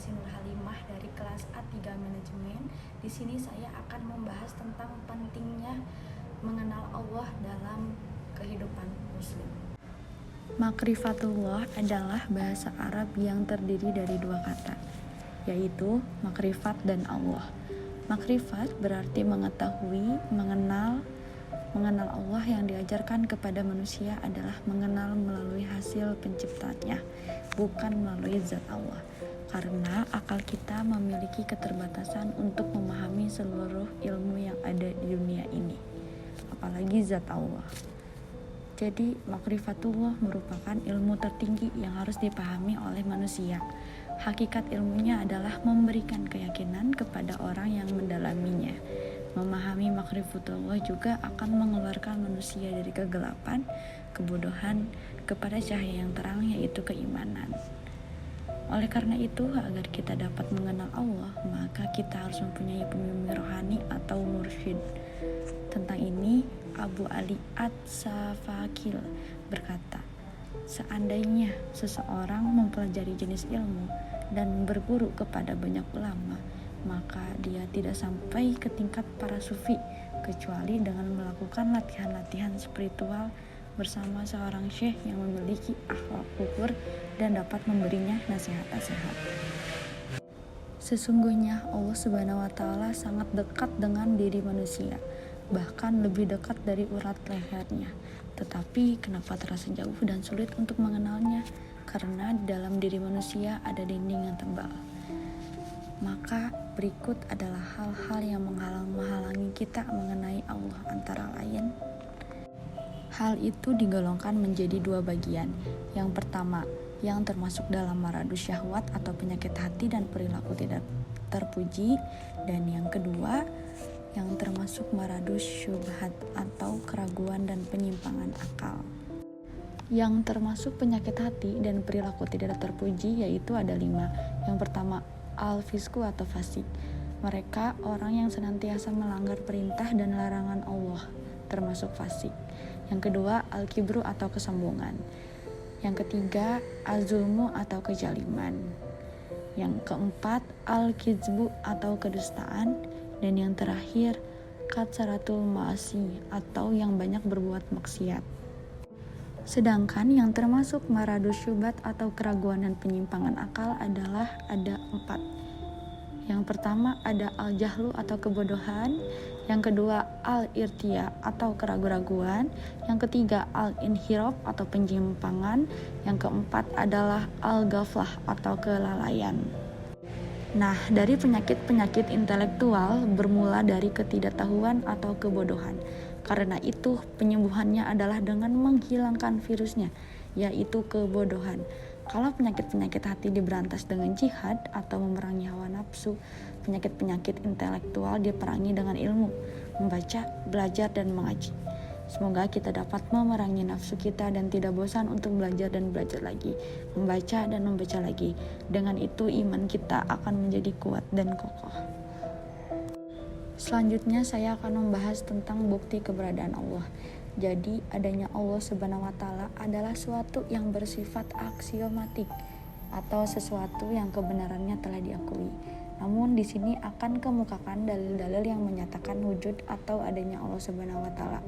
Desi Nurhalimah dari kelas A3 Manajemen. Di sini saya akan membahas tentang pentingnya mengenal Allah dalam kehidupan muslim. Makrifatullah adalah bahasa Arab yang terdiri dari dua kata, yaitu makrifat dan Allah. Makrifat berarti mengetahui, mengenal Allah. Yang diajarkan kepada manusia adalah mengenal melalui hasil penciptanya, bukan melalui zat Allah. Karena akal kita memiliki keterbatasan untuk memahami seluruh ilmu yang ada di dunia ini, apalagi zat Allah. Jadi makrifatullah merupakan ilmu tertinggi yang harus dipahami oleh manusia. Hakikat ilmunya adalah memberikan keyakinan kepada orang yang mendalaminya. Memahami makrifatullah juga akan mengeluarkan manusia dari kegelapan, kebodohan, kepada cahaya yang terang, yaitu keimanan. Oleh karena itu, agar kita dapat mengenal Allah, maka kita harus mempunyai pembimbing rohani atau mursyid. Tentang ini, Abu Ali At-Safakil berkata, seandainya seseorang mempelajari jenis ilmu dan berguru kepada banyak ulama, maka dia tidak sampai ke tingkat para sufi, kecuali dengan melakukan latihan-latihan spiritual bersama seorang syekh yang memiliki akhlak luhur dan dapat memberinya nasihat-nasihat. Sesungguhnya Allah Subhanahu wa Ta'ala sangat dekat dengan diri manusia, bahkan lebih dekat dari urat lehernya. Tetapi kenapa terasa jauh dan sulit untuk mengenalnya? Karena di dalam diri manusia ada dinding yang tebal. Maka berikut adalah hal-hal yang menghalangi kita mengenai Allah, antara lain. Hal itu digolongkan menjadi dua bagian. Yang pertama, yang termasuk dalam maradus syahwat atau penyakit hati dan perilaku tidak terpuji. Dan yang kedua, yang termasuk maradus syubhat atau keraguan dan penyimpangan akal. Yang termasuk penyakit hati dan perilaku tidak terpuji yaitu ada 5. Yang pertama, al-fisku atau fasik. Mereka orang yang senantiasa melanggar perintah dan larangan Allah, termasuk fasik. Yang kedua, al-kibru atau kesombongan. Yang ketiga, az-zulmu atau kezaliman. Yang keempat, al-kizbu atau kedustaan. Dan yang terakhir, katsaratul ma'asi atau yang banyak berbuat maksiat. Sedangkan yang termasuk maradus syubhat atau keraguan dan penyimpangan akal adalah ada 4. Yang pertama ada al-jahlu atau kebodohan. Yang kedua al-irtia atau keraguan-raguan. Yang ketiga al-inhiraf atau penyimpangan. Yang keempat adalah al-ghaflah atau kelalaian. Nah, dari penyakit-penyakit intelektual bermula dari ketidaktahuan atau kebodohan. Karena itu, penyembuhannya adalah dengan menghilangkan virusnya, yaitu kebodohan. Kalau penyakit-penyakit hati diberantas dengan jihad atau memerangi hawa nafsu, penyakit-penyakit intelektual diperangi dengan ilmu, membaca, belajar, dan mengaji. Semoga kita dapat memerangi nafsu kita dan tidak bosan untuk belajar dan belajar lagi, membaca dan membaca lagi. Dengan itu iman kita akan menjadi kuat dan kokoh. Selanjutnya saya akan membahas tentang bukti keberadaan Allah. Jadi adanya Allah Subhanahu wa Ta'ala adalah suatu yang bersifat aksiomatik atau sesuatu yang kebenarannya telah diakui. Namun di sini akan kemukakan dalil-dalil yang menyatakan wujud atau adanya Allah Subhanahu wa Ta'ala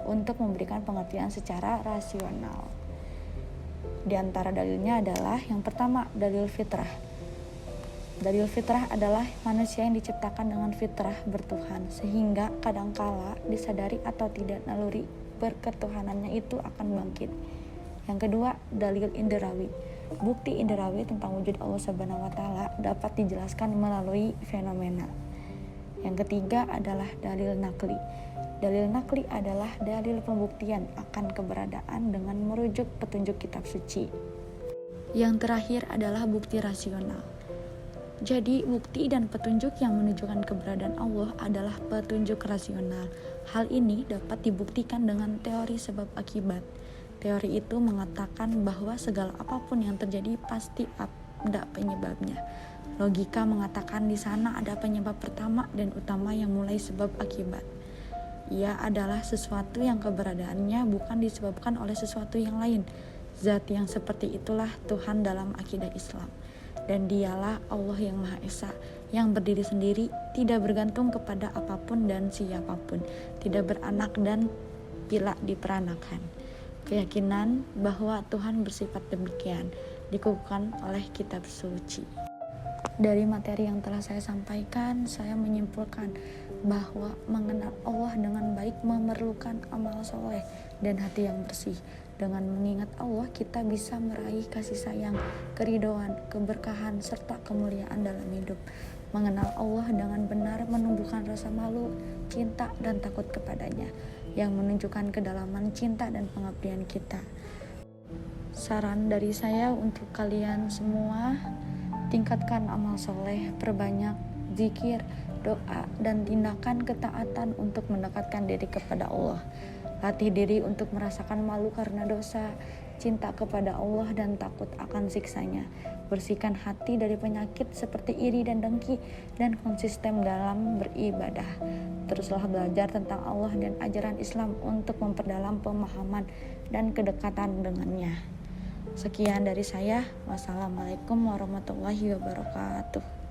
untuk memberikan pengertian secara rasional. Di antara dalilnya adalah yang pertama, dalil fitrah. Dalil fitrah adalah manusia yang diciptakan dengan fitrah bertuhan, sehingga kadangkala disadari atau tidak naluri berketuhanannya itu akan bangkit. Yang kedua, dalil inderawi. Bukti inderawi tentang wujud Allah Subhanahu wa Ta'ala dapat dijelaskan melalui fenomena. Yang ketiga adalah dalil nakli. Dalil nakli adalah dalil pembuktian akan keberadaan dengan merujuk petunjuk kitab suci. Yang terakhir adalah bukti rasional. Jadi bukti dan petunjuk yang menunjukkan keberadaan Allah adalah petunjuk rasional. Hal ini dapat dibuktikan dengan teori sebab akibat. Teori itu mengatakan bahwa segala apapun yang terjadi pasti ada penyebabnya. Logika mengatakan di sana ada penyebab pertama dan utama yang mulai sebab akibat. Ia adalah sesuatu yang keberadaannya bukan disebabkan oleh sesuatu yang lain. Zat yang seperti itulah Tuhan dalam akidah Islam. Dan dialah Allah yang Maha Esa, yang berdiri sendiri, tidak bergantung kepada apapun dan siapapun, tidak beranak dan tidak diperanakan. Keyakinan bahwa Tuhan bersifat demikian dikukuhkan oleh kitab suci. Dari materi yang telah saya sampaikan, saya menyimpulkan bahwa mengenal Allah dengan baik memerlukan amal soleh dan hati yang bersih. Dengan mengingat Allah, kita bisa meraih kasih sayang, keridhaan, keberkahan, serta kemuliaan dalam hidup. Mengenal Allah dengan benar menumbuhkan rasa malu, cinta, dan takut kepadanya, yang menunjukkan kedalaman cinta dan pengabdian kita. Saran dari saya untuk kalian semua, tingkatkan amal soleh, perbanyak zikir, doa, dan tindakan ketaatan untuk mendekatkan diri kepada Allah. Latih diri untuk merasakan malu karena dosa, cinta kepada Allah, dan takut akan siksanya. Bersihkan hati dari penyakit seperti iri dan dengki, dan konsisten dalam beribadah. Teruslah belajar tentang Allah dan ajaran Islam untuk memperdalam pemahaman dan kedekatan dengannya. Sekian dari saya. Wassalamualaikum warahmatullahi wabarakatuh.